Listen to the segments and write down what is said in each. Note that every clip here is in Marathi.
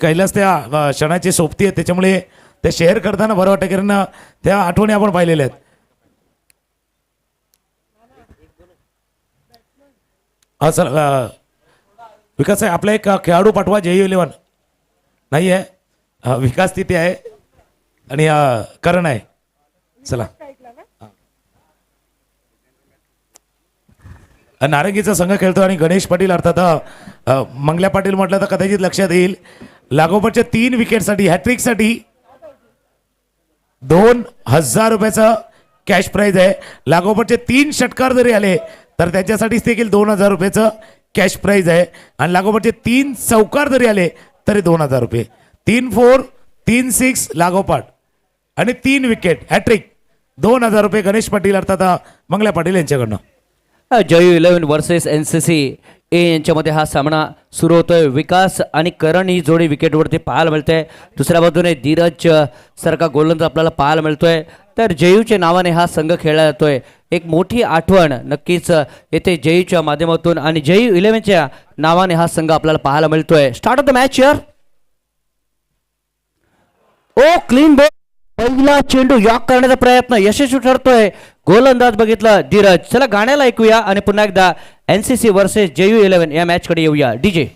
कैलास त्या क्षणाची सोबती आहे, त्याच्यामुळे ते शेअर करताना बरं वाटतं, कारण त्या आठवणी आपण पाहिलेल्या आहेत. हा सर, विकास आहे आपला एक खेळाडू पाठवा JU11 नाही आहे, विकास तिथे आहे आणि करण आहे. चला, नारंगीचा संघ खेळतो आणि गणेश पाटील अर्थात मंगल्या पाटील म्हटलं तर कदाचित लक्षात येईल. लागोपाठच्या 3 विकेटसाठी हॅट्रिकसाठी 2000 रुपयाचं कॅश प्राइज आहे. लागोपाठचे 3 षटकार जरी आले तर त्याच्यासाठीच देखील 2000 रुपयाचं कॅश प्राइज आहे. आणि लागोपाठचे 3 चौकार जरी आले तरी 2000 रुपये. 3-4 3-6 लागोपाठ आणि 3 विकेट हॅट्रिक 2000 रुपये गणेश पाटील अर्थात Mangalya Patil यांच्याकडनं. JU11 versus NCC यांच्यामध्ये हा सामना सुरू होतोय. विकास आणि करण ही जोडी विकेटवरती पाहायला मिळते. दुसऱ्या बाजूने धीरज सारखा गोलंदाज आपल्याला पाहायला मिळतोय. तर JUच्या नावाने हा संघ खेळला जातोय. एक मोठी आठवण नक्कीच येथे JUच्या माध्यमातून आणि JU11च्या नावाने हा संघ आपल्याला पाहायला मिळतोय. Start of the match here. Oh clean ball, पहिला चेंडू यॉक करण्याचा प्रयत्न यशस्वी ठरतोय. गोलंदाज बघितला धीरज. चला गाण्याला ऐकूया आणि पुन्हा एकदा NCC वर्सेस JU11 या मॅच कडे येऊया. DJ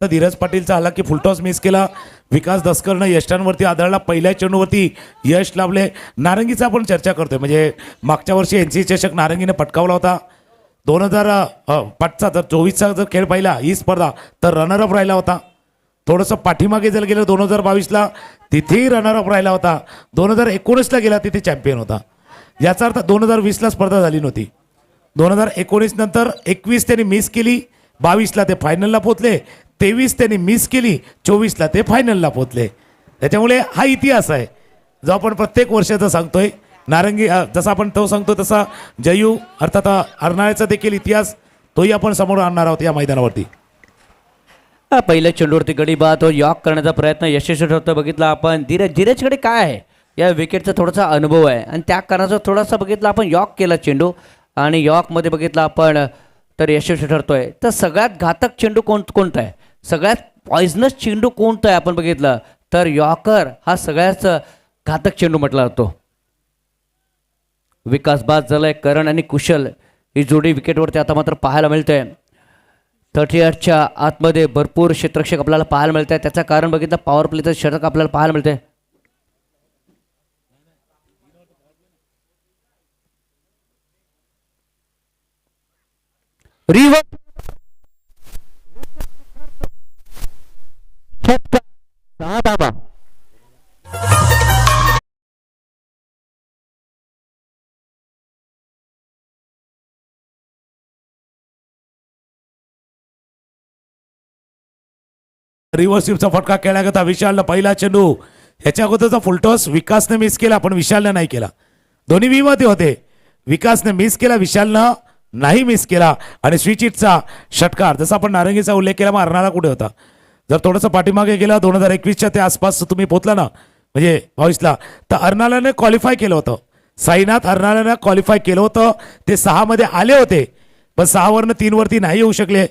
तर धीरज पाटीलचा आला की फुलटॉस मिस केला. विकास दसकरनं यष्टांवरती आदळला. पहिल्या चेंडूवरती यश लाभले. नारंगीचा आपण चर्चा करतोय, म्हणजे मागच्या वर्षी NCC चषक नारंगीने पटकावला होता. 2005चा जर 24चा जर खेळ पाहिला ही स्पर्धा तर रनरअप राहिला होता. थोडंसं पाठीमागे जर गेलं 2022ला तिथेही रनरअप राहिला होता. 2019ला गेला तिथे चॅम्पियन होता. याचा अर्थ 2020ला स्पर्धा झाली नव्हती. 2019 नंतर 21 त्यांनी मिस केली. 22ला ते फायनलला पोहोचले. 23 त्यांनी मिस केली. 24ला ते फायनलला पोहोचले. त्याच्यामुळे हा इतिहास आहे जो आपण प्रत्येक वर्षाचा सांगतोय. नारंगी जसा आपण तो सांगतो तसा JU अर्थात अर्नाळ्याचा देखील इतिहास तोही आपण समोर आणणार आहोत या मैदानावरती. पहिल्या चेंडूवरती गडी बाद यॉक करण्याचा प्रयत्न यशस्वी ठरतो. बघितला आपण धीरजकडे काय आहे या विकेटचा थोडासा अनुभव आहे आणि त्या कारणाचा थोडासा बघितला आपण यॉक केला चेंडू आणि यॉकमध्ये बघितला आपण तर यशस्वी ठरतोय. तर सगळ्यात घातक चेंडू कोणता आहे, सगळ्यात पॉइझनस चेंडू कोणता आहे आपण बघितलं तर यॉकर हा सगळ्यात घातक चेंडू म्हटला जातो. विकास बाद झालाय. करण आणि कुशल ही जोडी विकेटवरती आता मात्र पाहायला मिळते. 38च्या आतमध्ये भरपूर क्षेत्ररक्षक आपल्याला पाहायला मिळत आहे. त्याचं कारण बघितलं पॉवर प्लेचं षटक आपल्याला पाहायला मिळते. रिव्हर्स स्वीपचा फटका केला गेला. विशालनं पहिला चेंडू ह्याच्या अगोदरचा फुलटॉस विकासने मिस केला पण विशालने नाही केला. दोन्ही विमते होते. विकासने मिस केला, विशालनं नाही मिस केला आणि स्विचिटचा षटकार जसा आपण नारंगीचा उल्लेख केला. मग अर्नाळा कुठे होता? जर थोडंसं पाठीमागे गेला 2021च्या त्या आसपास तुम्ही पोहोचला ना म्हणजे 22ला तर अर्नाळाने क्वालिफाय केलं होतं. साईनाथ अर्नाळाने क्वालिफाय केलं होतं. ते 6 मध्ये आले होते पण 6 वरनं 3 वरती नाही येऊ शकले.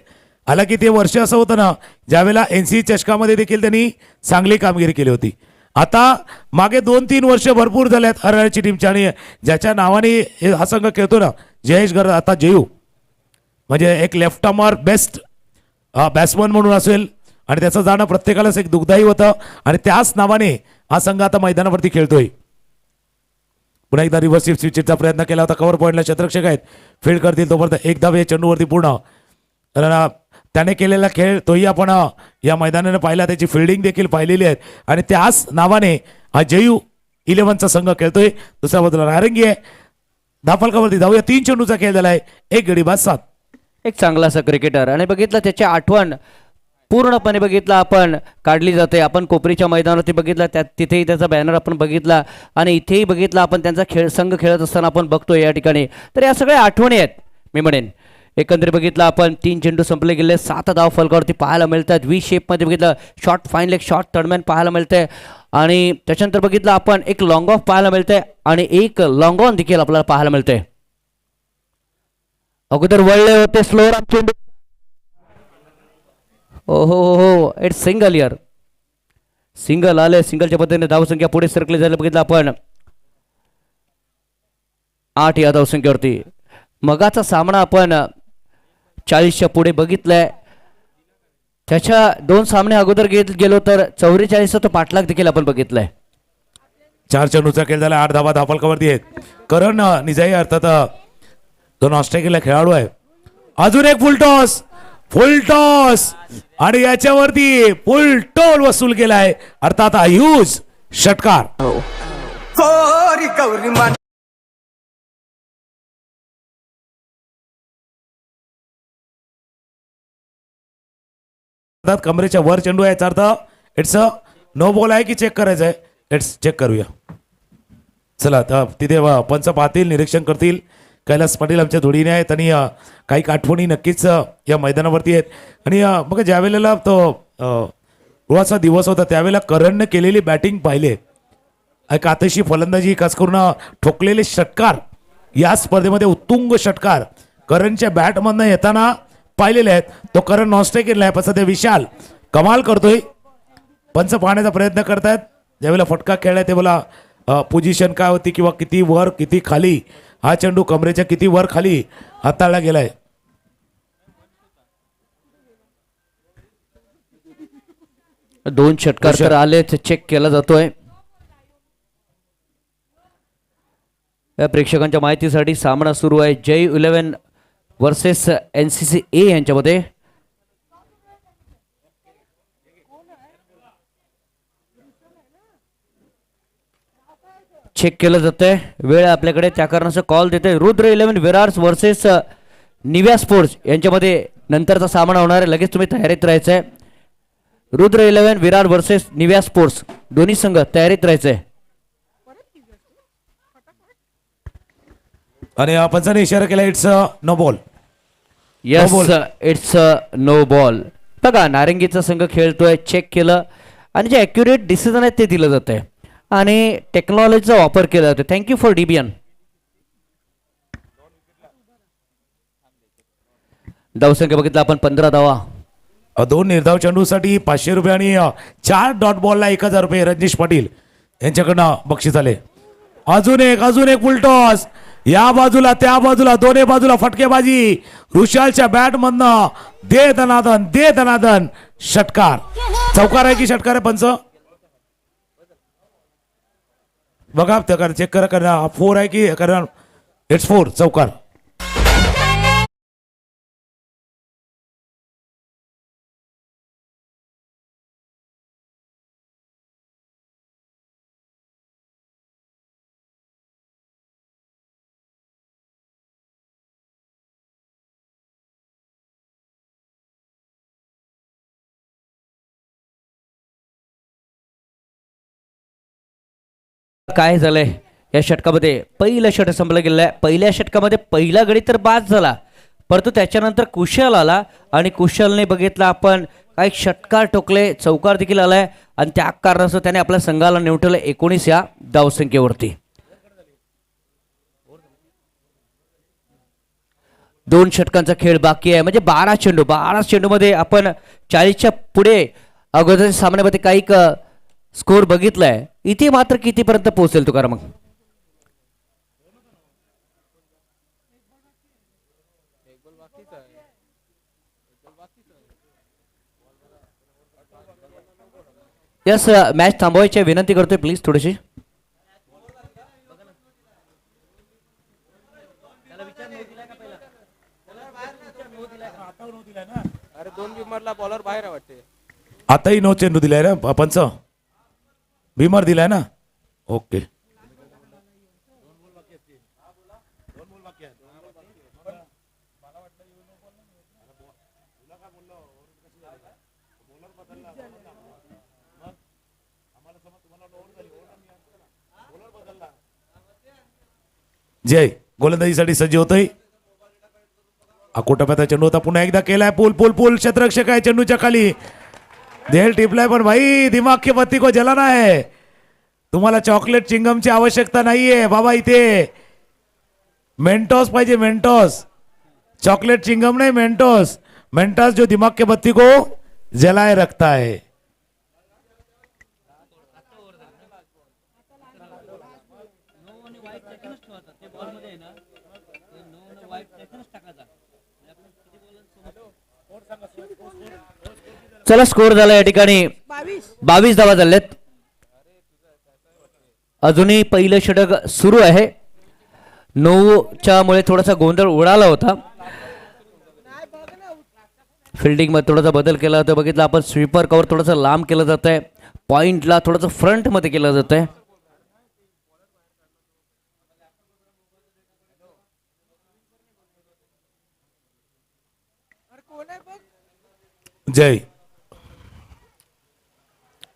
हालाकी ते वर्ष असं होतं ना ज्यावेळेला NCC चषकामध्ये देखील त्यांनी चांगली कामगिरी केली होती. आता मागे 2-3 वर्ष भरपूर झाल्यात अर्नाळ्याची टीमच्या आणि ज्याच्या नावाने हा संघ खेळतो ना जयेश गर आता JU म्हणजे एक लेफ्ट आर्मर बेस्ट बॅट्समन म्हणून असेल आणि त्याचं जाणं प्रत्येकालाच एक दुःखदायी होतं आणि त्याच नावाने हा संघ आता मैदानावरती खेळतोय. पुन्हा एकदा रिव्हर्स स्विचचा प्रयत्न केला होता. कव्हर पॉईंटला क्षेत्ररक्षक आहेत, फील्ड करतील तोपर्यंत एक धाव या चेंडूवरती पूर्ण. त्याने केलेला खेळ तोही आपण या मैदानाने पाहिला. त्याची फिल्डिंग देखील पाहिलेली आहे आणि त्याच नावाने हा JU11चा संघ खेळतोय. दुसऱ्या बाजूला नारंगी आहे. धाफलकावरती धावूया. 3 चेंडूचा खेळ झालाय. 1 गडी बाद 7. एक चांगला असा क्रिकेटर आणि बघितलं त्याची आठवण पूर्णपणे बघितला आपण काढली जाते. आपण कोपरीच्या मैदानावरती बघितला त्यात तिथेही त्याचा बॅनर आपण बघितला आणि इथेही बघितला आपण त्यांचा संघ खेळत असताना आपण बघतोय या ठिकाणी. तर या सगळ्या आठवणी आहेत मी म्हणेन. एकंदरीत बघितला आपण 3 चेंडू संपले गेले, 7 धाव फलकावरती पाहायला मिळतात. व्ही शेपमध्ये बघितलं short fine leg short third man पाहायला मिळतंय आणि त्याच्यानंतर बघितलं आपण एक लॉंग ऑफ पाहायला मिळतंय आणि एक लॉंग ऑन देखील आपल्याला पाहायला मिळतंय. अगोदर वळले होते स्लोअर ऑफ चेंडू. हो इट्स सिंगल इयर. सिंगल आले. सिंगलच्या पद्धतीने धावसंख्या पुढे सरकली झाली बघितलं आपण 8 या धावसंख्येवरती. मगाचा सामना आपण 40च्या पुढे बघितलाय. त्याच्या 2 सामने अगोदर गेलो तर 44चा तो पाठलाग देखील आपण बघितलाय. 4 चेंडूचा खेळ झाला. 8 धावा धावफलकावरती आहेत. करण निजाई अर्थात दोन ऑस्ट्रेलिया खेळाडू आहे. अजून एक फुल टॉस आणि याच्यावरती फुल टोल वसूल केलाय अर्थात ह्यूज षटकार. कमरेच्या वर चेंडू आहे. याचा अर्थ इट्स अ नो बॉल आहे की चेक करायचं आहे. इट्स चेक करूया. चला तिथे पंच पाहतील, निरीक्षण करतील. कैलास पाटील आमच्या जोडीने आहेत आणि काही आठवणी नक्कीच या मैदानावरती आहेत. आणि मग ज्या वेळेला तो गुळाचा दिवस होता त्यावेळेला करणने केलेली बॅटिंग पाहिले. एक आतशी फलंदाजी खास करून ठोकलेले षटकार या स्पर्धेमध्ये उत्तुंग षटकार करणच्या बॅटमधनं येताना पाहिलेले आहेत. तो करण ऑस्ट्रेलियाला आहे पण सध्या विशाल कमाल करतोय. पंच पाहण्याचा प्रयत्न करतायत. ज्यावेळेला फटका खेळलाय तेव्हा पोझिशन काय होती किंवा किती वर किती खाली हा चेंडू कमरेच्या किती वर खाली हाताळला गेलाय. दोन षटकार तर आले चेक केला जातोय. या प्रेक्षकांच्या माहितीसाठी सामना सुरू आहे जय 11 वर्सेस NCC A यांच्यामध्ये. चेक केलं जातंय. वेळ आपल्याकडे त्या कारणाचं कॉल देते. रुद्र 11 विरार वर्सेस निव्या स्पोर्ट्स यांच्यामध्ये नंतरचा सामना होणार आहे. लगेच तुम्ही तयारीत राहायचंय. रुद्र 11 विरार वर्सेस निव्या स्पोर्ट्स दोन्ही संघ तयारीत राहायचंय. आणि पंचाने इशारा केला it's no ball. Yes it's no ball. बघा नारंगीचा संघ खेळतोय. चेक केलं आणि जे ॲक्युरेट डिसिजन आहे ते दिलं जात आहे आणि टेक्नॉलॉजीचा वापर केला जातो. Thank you for DBN. धावसंख्या बघितला आपण 15 धावा. 2 निर्धाव चेंडूसाठी 500 रुपये आणि 4 डॉट बॉलला 1000 रुपये रजनीश पाटील यांच्याकडनं बक्षीस आले. अजून एक फुलटॉस या बाजूला त्या बाजूला दोन्ही बाजूला फटकेबाजी. रुशालच्या बॅट मधनं दे दनादन षटकार. चौकार आहे की षटकार आहे पंच बघा चेक करा. 4 आहे की कारण इट्स 4 चौकार. काय झालंय या षटकामध्ये. पहिलं षटक संपलं गेलेलं आहे. पहिल्या षटकामध्ये पहिला गडी तर बाद झाला परंतु त्याच्यानंतर कुशल आला आणि कुशलने बघितलं आपण काही षटकार ठोकले. चौकार देखील आलाय आणि त्या कारणास्तव त्याने आपल्या संघाला नेऊन ठेवलं 19 या धावसंख्येवरती. 2 षटकांचा खेळ बाकी आहे म्हणजे 12 चेंडूमध्ये आपण 40च्या पुढे अगोदरच्या सामन्यामध्ये काही स्कोर बघितलाय. इथे मात्र कितीपर्यंत पोहोचेल तुकाराम मग. यस मॅच थांबवायची विनंती करतोय प्लीज थोडीशी. अरे 2 बिमरला बॉलर बाहेर आहे वाटते. आताही नो चेंडू दिलाय ना पंच. भीमर दिलाय ना. ओके जय गोलंदाजीसाठी सज्ज होतोय. अकोटाप्याचा चेंडू होता, पुन्हा एकदा केलाय पूल पूल पूल क्षेत्ररक्षक आहे चेंडूच्या खाली, झेल टिपलाय, पण भाई दिमाग की बत्ती को जलाना है. तुम्हाला चॉकलेट चिंगमची आवश्यकता नाहीये बाबा, इथे मेंटोस पाहिजे, मेंटोस. चॉकलेट चिंगम नहीं, मेंटोस. मेंटोस जो दिमाग के बत्ती को जलाए रखता है. चला स्कोर झाला या ठिकाणी 22 धावा झाल्यात. अजूनही पहिलं षटक सुरू आहे. 9च्या मुळे थोडासा गोंधळ उडाला होता. फिल्डिंग मध्ये थोडासा बदल केला होता, बघितलं आपण. स्वीपर कव्हर थोडासा लांब केलं जात आहे, पॉइंटला थोडंसं फ्रंट मध्ये केलं जात आहे. जय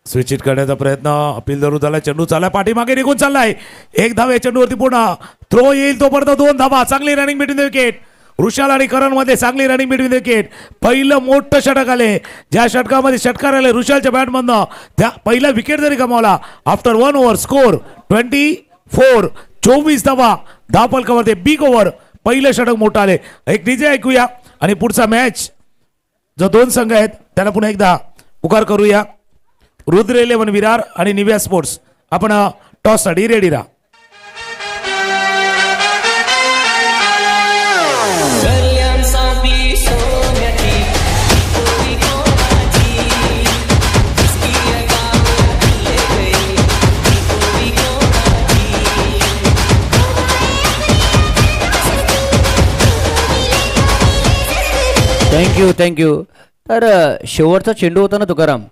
स्विच हिट करण्याचा प्रयत्न, अपील धरून झाला, चेंडू चाललाय, पाठीमागे निघून चाललाय. एक धाव या चेंडूवरती, पुन्हा थ्रो येईल तोपर्यंत 2 धावा. चांगली running between the wicket. Vrushal आणि करण मध्ये चांगली रनिंग बिटवीन द विकेट. पहिलं मोठं षटक आले, ज्या षटकामध्ये षटकार आले वृषालच्या बॅटमधनं, त्या पहिला विकेट जरी गमावला आफ्टर 1 ओव्हर. स्कोर 24. 24 धावा धावफलकावरती. बिग ओव्हर, पहिलं षटक मोठं आले. एक डीजे ऐकूया आणि पुढचा मॅच जो 2 संघ आहेत त्याला पुन्हा एकदा पुकार करूया. रुद्र 11 विरार आणि निव्या स्पोर्ट्स. आपण टॉस साठी रेडी राहा. थँक्यू. तर शेवटचा चेंडू होता ना तुकाराम,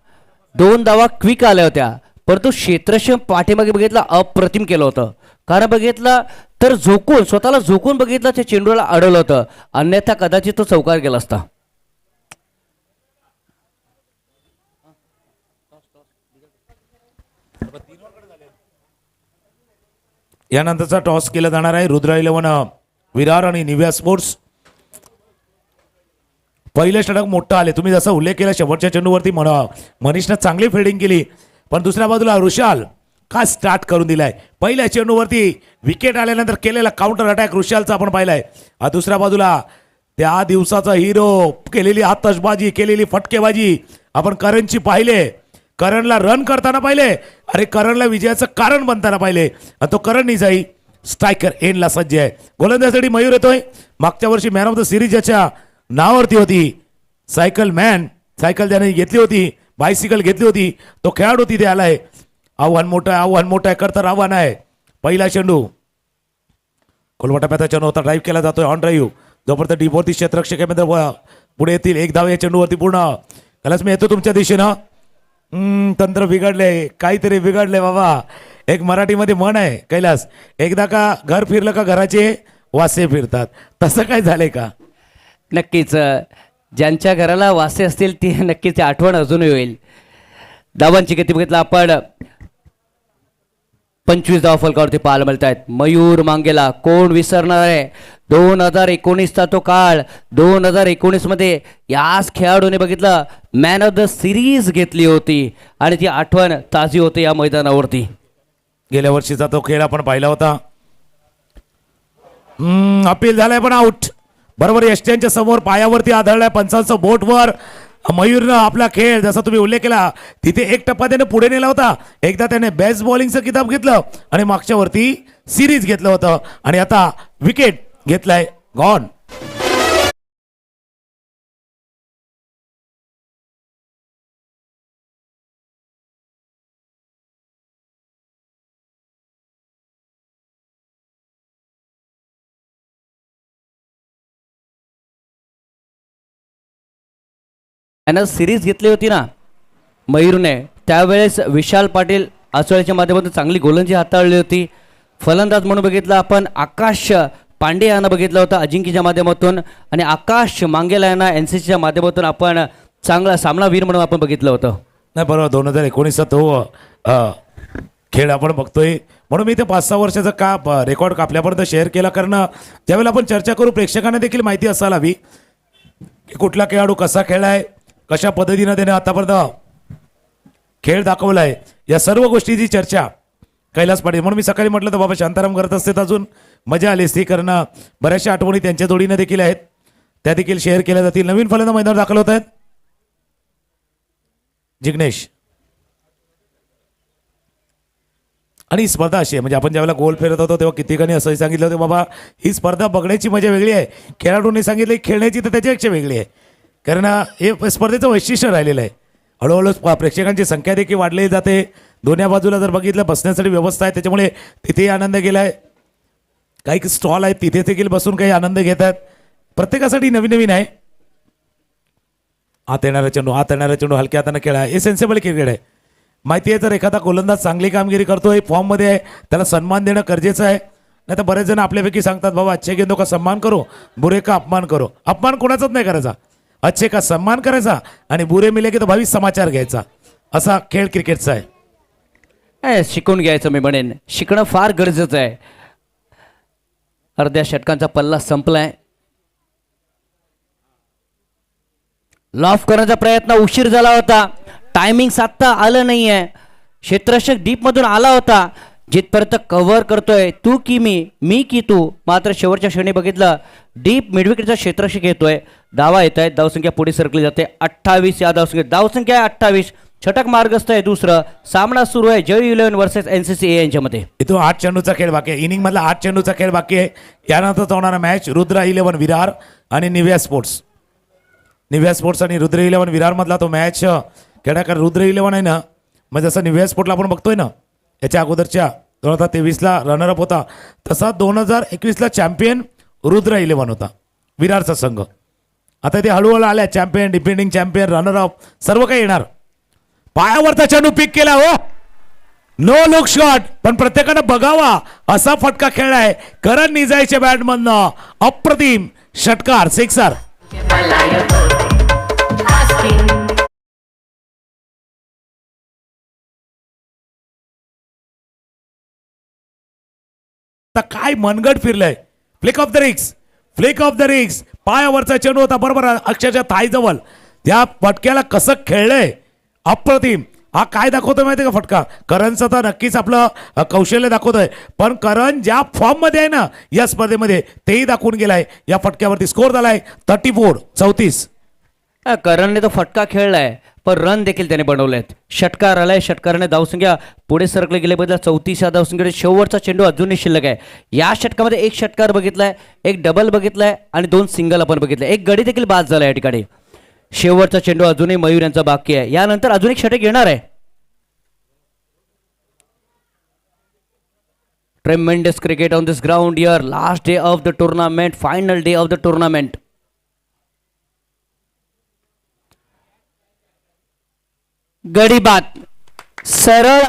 2 धावा क्विक आल्या होत्या, परंतु क्षेत्ररक्षण पाठीमागे बघितला अप्रतिम केलं होतं. कारण बघितलं तर झोकून, स्वतःला झोकून बघितलं त्या चेंडूला अडवलं होतं, अन्यथा कदाचित तो चौकार गेला असता. यानंतरचा टॉस केला जाणार आहे. रुद्र 11 विरार आणि निव्या स्पोर्ट्स. पहिलं षटक मोठं आले, तुम्ही जसा उल्लेख केला शेवटच्या चेंडूवरती मनीषनं चांगली फिल्डिंग केली, पण दुसऱ्या बाजूला वृषाल का स्टार्ट करून दिलाय. पहिल्या चेंडूवरती विकेट आल्यानंतर केलेला काउंटर अटॅक वृषालचा आपण पाहिलाय. दुसऱ्या बाजूला त्या दिवसाचा हिरो, केलेली आतषबाजी, केलेली फटकेबाजी आपण करणची पाहिले. करणला रन करताना पाहिले, अरे करणला विजयाचं कारण बनताना पाहिले. आणि तो करण निजाई स्ट्रायकर एंडला सज्ज आहे. गोलंदाजीसाठी मयूर येतोय. मागच्या वर्षी मॅन ऑफ द सिरीज ज्याच्या नावावरती होती, सायकल मॅन, सायकल त्याने घेतली होती, बायसिकल घेतली होती, तो खेळाडू तिथे आलाय. आव्हान मोठं आहे, आव्हान मोठं आहे, करतर आव्हान आहे. पहिला चेंडू कोलवाटाप्याचा चेंडू होता, ड्राईव्ह केला जातोय ऑन ड्राईव्ह. जोपर्यंत डीपवरती क्षेत्ररक्षकामध्ये पुढे येतील. 1 धाव या चेंडूवरती पूर्ण. कलास मी येतो तुमच्या दिशेनं. तंत्र बिघडले, काहीतरी बिघडले बाबा. एक मराठीमध्ये म्हण आहे कैलास, एकदा का घर फिरलं का घराचे वासे फिरतात. तसं काय झालंय का? नक्कीच, ज्यांच्या घराला वासे असतील ती नक्कीच आठवण अजूनही होईल. धावांची गती बघितलं आपण, 25 धावा फलकावरती पाहायला मिळत आहेत. मयूर मांगेला कोण विसरणार आहे? 2019चा तो काळ. 2019 मध्ये याच खेळाडूने बघितलं मॅन ऑफ द सिरीज घेतली होती आणि ती आठवण ताजी होते या मैदानावरती. गेल्या वर्षीचा तो खेळ आपण पाहिला होता. अपील झालाय पण आउट. बरोबर यष्ट्यांच्या समोर पायावरती आदळलाय, पंचांचं बोटवर. मयूरनं आपला खेळ जसा तुम्ही उल्लेख केला तिथे एक टप्पा त्याने पुढे नेला होता. एकदा त्याने बेस्ट बॉलिंगचं किताब घेतलं आणि मागच्या वरती सिरीज घेतलं होतं आणि आता विकेट घेतलाय. गॉन. त्यानं सिरीज घेतली होती ना मयूरने, त्यावेळेस विशाल पाटील आचोळ्याच्या माध्यमातून चांगली गोलंदाजी हाताळली होती. फलंदाज म्हणून बघितलं आपण आकाश पांडे यांना बघितलं होतं अजिंक्यच्या माध्यमातून, आणि आकाश मांगेला यांना NCCच्या माध्यमातून आपण चांगला सामनावीर म्हणून आपण बघितलं होतं. नाही बरोबर 2019चा तो खेळ आपण बघतोय म्हणून मी ते 5-6 वर्षाचा का रेकॉर्ड आपल्यापर्यंत शेअर केला कारण ज्यावेळेला आपण चर्चा करू प्रेक्षकांना देखील माहिती असायला हवी की कुठला खेळाडू कसा खेळलाय कशा पद्धतीनं त्याने आतापर्यंत खेळ दाखवलाय या सर्व गोष्टीची चर्चा कैलास पाटील म्हणून मी सकाळी म्हटलं तर बाबा शांताराम करत असते तर अजून मजा आली असती कारण बऱ्याचशा आठवणी त्यांच्या जोडीनं देखील आहेत त्या देखील शेअर केल्या जातील. नवीन फलंदाज मैदानावर दाखल होत आहेत जिग्नेश. आणि ही स्पर्धा अशी आहे म्हणजे आपण ज्यावेळेला गोल फेरत होतो तेव्हा कितीकानी असंही सांगितलं होतं बाबा ही स्पर्धा बघण्याची मजा वेगळी आहे खेळाडूंनी सांगितलं खेळण्याची तर त्याच्यापेक्षा वेगळी आहे कारण हे स्पर्धेचं वैशिष्ट्य राहिलेलं आहे. हळूहळू प्रेक्षकांची संख्या देखील वाढली जाते दोन्ही बाजूला जर बघितलं बसण्यासाठी व्यवस्था आहे त्याच्यामुळे तिथेही आनंद गेला आहे काही स्टॉल आहेत तिथे देखील बसून काही आनंद घेत आहेत प्रत्येकासाठी नवीन नवीन आहे. आत येणारा चेंडू हलक्या हाताने खेळा हे सेन्सेबल क्रिकेट आहे. माहिती आहे जर एखादा गोलंदाज चांगली कामगिरी करतोय फॉर्ममध्ये आहे त्याला सन्मान देणं गरजेचं आहे नाही तर बरेच जण आपल्यापैकी सांगतात बाबा अच्छे गेंदों का सम्मान करो बुरे का अपमान करो. अपमान कोणाचाच नाही करायचा अच्छे का सम्मान करायचा आणि बुरे मिले की तो भावी समाचार घ्यायचा असा खेळ क्रिकेटचा आहे. शिकून घ्यायचं मी म्हणेन शिकणं फार गरजेचं आहे. अर्ध्या षटकांचा पल्ला संपलाय. लॉफ करण्याचा प्रयत्न उशीर झाला होता टायमिंग साधता आलं नाही आहे. क्षेत्ररक्षक डीपमधून आला होता जिथपर्यंत कव्हर करतोय तू की मी की तू मात्र शेवटच्या क्षणी बघितलं डीप मिडविकेटचा क्षेत्ररक्षक येतोय. धावा येत आहेत धावसंख्या पुढे सरकली जाते 28 या धावसंख्या आहे 28. छटक मार्गस्थ आहे दुसरं. सामना सुरू आहे जय 11 वर्सेस NCCA यांच्यामध्ये. इथून 8 चेंडूचा खेळ बाकी आहे इनिंग मधला 8 चेंडूचा खेळ बाकी आहे. यानंतर होणारा मॅच रुद्र 11 विरार आणि निव्या स्पोर्ट्स आणि रुद्र 11 विरार मधला तो मॅच खेळा कारण रुद्र 11 आहे ना मग जसं निव्या स्पोर्टला आपण बघतोय ना याच्या अगोदरच्या 2023ला रनरअप होता तसा 2021ला चॅम्पियन रुद्र 11 होता विरारचा संघ. आता ते हळूहळू आल्या चॅम्पियन डिफेंडिंग चॅम्पियन रनरअप सर्व काही येणार. पायावरचा चेंडू पिक केला हो नो लुक शॉट पण प्रत्येकानं बघावा असा फटका खेळलाय करण निजायच्या बॅटमधनं अप्रतिम षटकार सिक्सर. काय मनगट फिरलंय फ्लिक ऑफ द रिक्स पायावरचा चेंडू होता बरोबर अक्षरशः थाईजवळ त्या फटक्याला कसं खेळलंय अप्रतिम. हा काय दाखवतोय माहिती का फटका करणचं तर नक्कीच आपलं कौशल्य दाखवतोय पण करण ज्या फॉर्म मध्ये आहे ना या स्पर्धेमध्ये तेही दाखवून गेलाय. या फटक्यावरती स्कोर झालाय 34. करणने तो फटका खेळलाय पण रन देखील त्याने बनवलेत. षटकार आलाय षटकाराने धावसंख्या पुढे सरकले गेले बदला 34 या धावसंख्येने शेवटचा चेंडू अजूनही शिल्लक आहे. या षटकामध्ये एक षटकार बघितलाय एक डबल बघितलाय आणि 2 सिंगल आपण बघितलंय. एक गडी देखील बाद झाला या ठिकाणी. शेवटचा चेंडू अजूनही मयूर यांचा बाकी आहे. यानंतर अजून एक षटक येणार आहे. ट्रेमेंडस cricket on this ground here last day of the tournament final day of the tournament. गडी बाद सरळ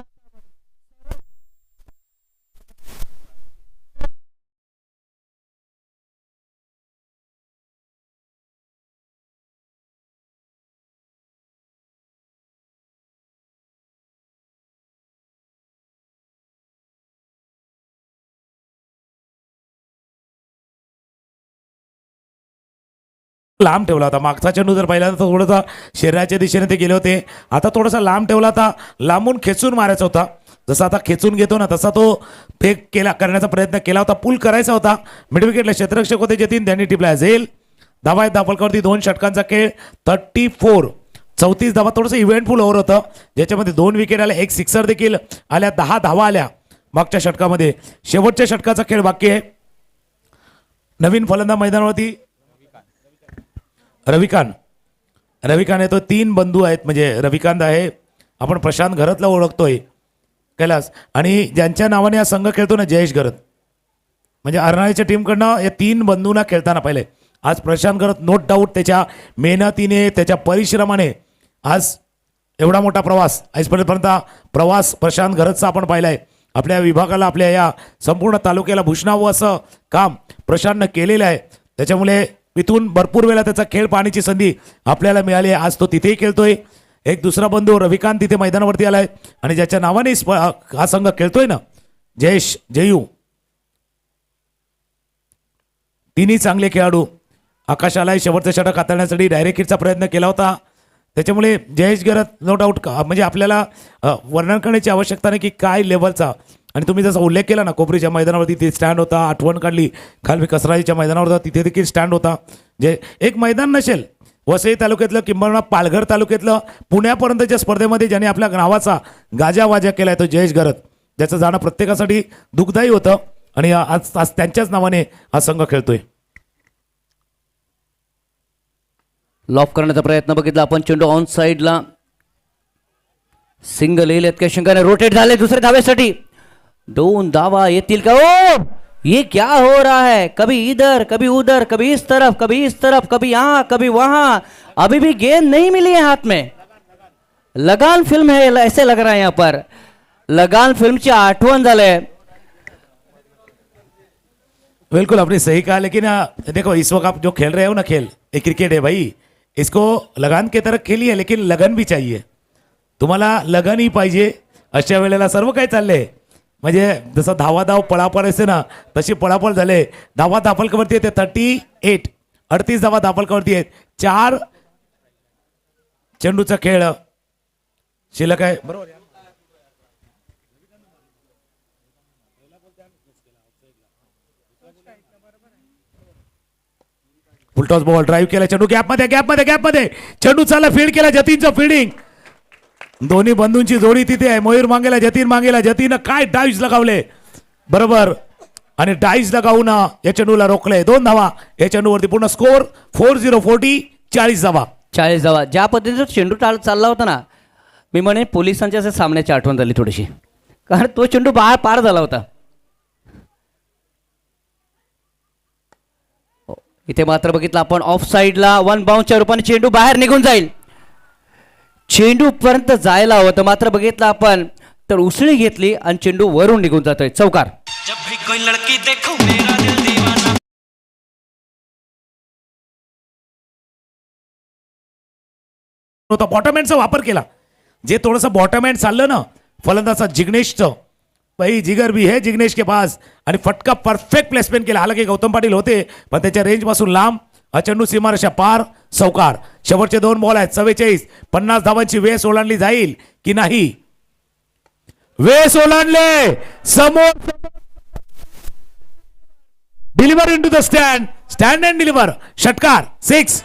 लांब ठेवला होता मागचा चेंडू जर पाहिला तर थोडासा शरीराच्या दिशेने ते गेले होते. आता थोडासा लांब ठेवला होता लांबून खेचून मारायचा होता जसा आता खेचून घेतो ना तसा तो फेक करण्याचा प्रयत्न केला होता पुल करायचा होता. मिडविकेटला क्षेत्ररक्षक होते जतीन त्यांनी टिपला झेल धावा आहेत धावफलकावरती 2 षटकांचा खेळ 34 धावा थोडंसं इव्हेंटफुल ओव्हर होतं ज्याच्यामध्ये 2 विकेट आल्या 1 सिक्सर देखील आल्या 10 धावा आल्या मागच्या षटकामध्ये. शेवटच्या षटकाचा खेळ बाकी आहे. नवीन फलंदाज मैदानावरती रविकांत आहे तो 3 बंधू आहेत म्हणजे रविकांत आहे आपण प्रशांत घरतला ओळखतोय कैलास आणि ज्यांच्या नावाने हा संघ खेळतो ना जयेश घरत म्हणजे अर्नाळीच्या टीमकडनं या 3 बंधूंना खेळताना पाहिले. आज प्रशांत घरत नो डाऊट त्याच्या मेहनतीने त्याच्या परिश्रमाने आज एवढा मोठा प्रवास आजपर्यंत प्रवास प्रशांत घरतचा आपण पाहिलाय. आपल्या विभागाला आपल्या या संपूर्ण तालुक्याला भूषणावं असं काम प्रशांतनं केलेलं आहे. त्याच्यामुळे इथून भरपूर वेळा त्याचा खेळ पाहण्याची संधी आपल्याला मिळाली आहे. आज तो तिथेही खेळतोय. एक दुसरा बंधू रविकांत तिथे मैदानावरती आलाय आणि ज्याच्या नावाने हा संघ खेळतोय ना, जयेश जयू, तिन्ही चांगले खेळाडू. आकाश आलाय शेवटचं षटक हाताळण्यासाठी डायरेक्ट हिटचा प्रयत्न केला होता. त्याच्यामुळे जयेश गरत नो डाऊट म्हणजे आपल्याला वर्णन करण्याची आवश्यकता नाही की काय लेवलचा. आणि तुम्ही जसा उल्लेख केला ना, कोपरीच्या मैदानावरती ते स्टँड होता, आठवण काढली. खालवी कसराईच्या मैदानावर होता, तिथे देखील स्टँड होता. जे एक मैदान नसेल वसई तालुक्यातलं किंबहुना पालघर तालुक्यातलं पुण्यापर्यंतच्या स्पर्धेमध्ये ज्याने आपल्या नावाचा गाजावाजा केलाय तो जयेश गरत. ज्याचं जाणं प्रत्येकासाठी दुःखदायी होतं आणि आज त्यांच्याच नावाने हा संघ खेळतोय. लॉफ करण्याचा प्रयत्न बघितला आपण. चेंडू ऑन साइडला सिंगल येईल इतक्या शंकाने रोटेट झाले दुसऱ्या धावेसाठी. 2 धावा येतील का? ओ ये क्या हो रहा है? कभी इधर कभी उधर, कभी इस तरफ कभी इस तरफ, कभी यहाँ कभी वहां. अभी भी गेंद नहीं मिली है हाथ में. लगान फिल्म है ऐसे लग रहा है यहाँ पर. लगान फिल्मची आठवण झाले. बिल्कुल आपने सही कहा. लेकिन देखो इस वक्त आप जो खेल रहे हो ना खेल, ये क्रिकेट है भाई. इसको लगान के तरह खेलिए लेकिन लगन भी चाहिए. तुम्हाला लगन ही पाहिजे. अशा वेळेला सर्व काही चाललंय म्हणजे जसं धावाधाव पळापळ असते ना तशी पळापळ झाले. धावा दाफलकावरती येते 38, 38 धावा दाफलकावरती आहेत. 4 चेंडूचा खेळ शिल्लक आहे. बरोबर आहे. फुलटॉस बॉल ड्राईव्ह केला चेंडू गॅपमध्ये चेंडू चालला. फील्ड केला जतीनचं फिल्डिंग. दोन्ही बंधूंची जोडी तिथे आहे. मयूर मागेला जतीन मागेला. जतीन काय डाईव्स लगावले बरोबर आणि डाईव्स लगावून या चेंडूला रोखले. 2 धावा या चेंडूवरती. पूर्ण स्कोर 40-40, 40 धावा. 40 धावा. ज्या पद्धतीचा चेंडू चालला होता ना, मी म्हणे पोलिसांच्या असे सामन्याची आठवण झाली थोडीशी, कारण तो चेंडू बाहेर पार झाला होता. इथे मात्र बघितलं आपण ऑफ साइडला 1 बाउन्सच्या रूपाने चेंडू बाहेर निघून जाईल. चेंडू पर्यंत जायला होतं मात्र बघितलं आपण तर उसळी घेतली आणि चेंडू वरून निघून जातोय. चौकार. जब भी कोई लड़की देखो मेरा दिल दीवाना. बॉटम हँडचा वापर केला. जे थोडंसं बॉटम हँड चाललं ना फलंदाजा जिग्नेशचं, भाई जिगर भी है जिग्नेश के पास आणि फटका परफेक्ट प्लेसमेंट केला. हालाकी गौतम पाटील होते पण त्याच्या रेंज पासून लांब. हा चेंडू सीमारेषा पार. चौकार. शेवटचे 2 बॉल आहेत. 44, 50 धावांची वेस ओलांडली जाईल की नाही? वेस ओलांडले. समोर deliver into the stand. Stand and deliver. षटकार. 6.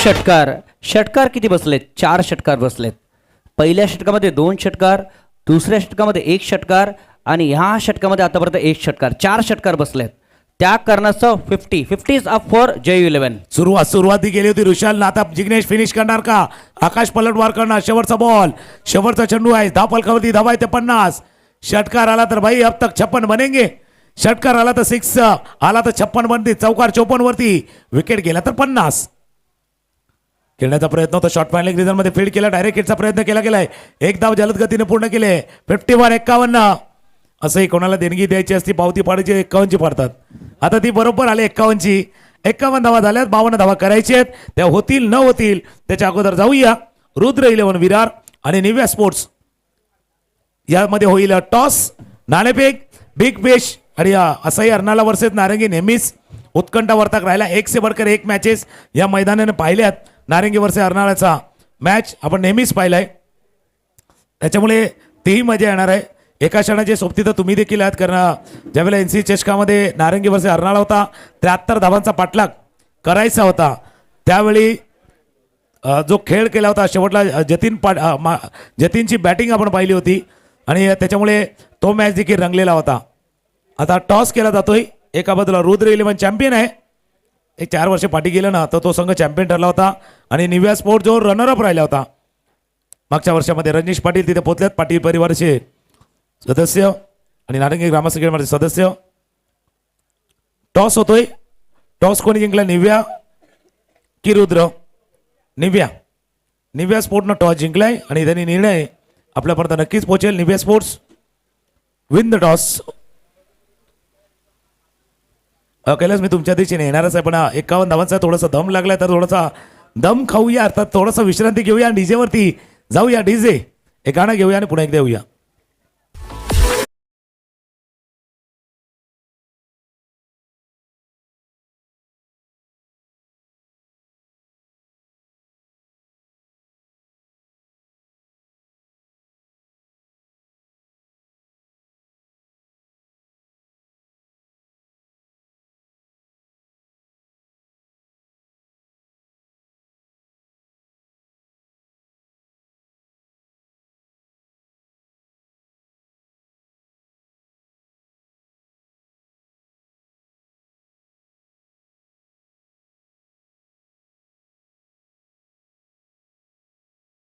षटकार. षटकार किती बसलेत? 4 षटकार बसलेत. पहिल्या षटकामध्ये 2 षटकार, दुसऱ्या षटकामध्ये 1 षटकार आणि ह्या षटकामध्ये आतापर्यंत 1 षटकार. 4 षटकार बसलेत. त्या कारणास्तव 50 अप फॉर जयू 11. सुरुवाती केली होती ऋषालनं. आता जिग्नेश फिनिश करणार का? आकाश पलटवार करणार. शेवटचा बॉल, शेवटचा चेंडू आहे. धाव फलकावरती धावा आहे ते 50. षटकार आला तर भाई अब तक 56 बनेंगे. षटकार आला तर 6, आला तर 56 बनते. चौकार 54 वरती. विकेट गेला तर 50. खेळण्याचा प्रयत्न होता. शॉर्ट फायनल रिझन मध्ये फील्ड केला. डायरेक्ट हिटचा प्रयत्न केला गेलाय. 1 धाव जलद गतीने पूर्ण केले. 51. असंही कोणाला देणगी द्यायची असती पावती पाडायची 51ची पाडतात. आता ती बरोबर आली 51ची. 51 धावा झाल्यात. 52 धावा करायची आहेत. त्या होतील न होतील त्याच्या अगोदर जाऊया रुद्र 11 विरार आणि निव्या स्पोर्ट्स यामध्ये होईल टॉस, नाणेफेक, बिग फिश आणि असंही अर्नाला वर्सेस नारंगी. नेहमीच उत्कंठा वर्तक राहिला. 1 से बढ़कर 1 मॅचेस या मैदानाने पाहिल्यात. नारंगी वर्सेस अर्नाळाचा मॅच आपण नेहमीच पाहिलाय. त्याच्यामुळे तीही मजा येणार आहे. एका क्षणाची सोबती तर तुम्ही देखील आहात कारण ज्यावेळेला NC चषकामध्ये नारंगी वर्सेस अर्नाळा होता 73 धावांचा पाठलाग करायचा होता त्यावेळी जो खेळ केला होता शेवटला जतीनची बॅटिंग आपण पाहिली होती आणि त्याच्यामुळे तो मॅच देखील रंगलेला होता. आता टॉस केला जातोय. एका बाजूला रुद्र 11 चॅम्पियन आहे. 4 वर्ष पाठी गेलं ना तर तो संघ चॅम्पियन ठरला होता आणि निव्या स्पोर्ट जो रनरअप राहिला होता मागच्या वर्षामध्ये. रणजिश पाटील तिथे पोहोचलेत. पाटील परिवाराचे सदस्य आणि नारंगी ग्रामसभेचे सदस्य. टॉस होतोय. टॉस कोणी जिंकला, निव्या की रुद्र? निव्या स्पोर्टनं टॉस जिंकलाय आणि त्यांनी निर्णय आपल्यापर्यंत नक्कीच पोहोचेल. Nivya sports win the toss. Kailas, मी तुमच्या दिशेने येणारच आहे, पण 51 धावांचा थोडासा दम लागलाय, तर थोडासा दम खाऊया, अर्थात थोडासा विश्रांती घेऊया. डीजे वरती जाऊया, डीजे एक गाणं घेऊया आणि पुन्हा एकदा येऊया.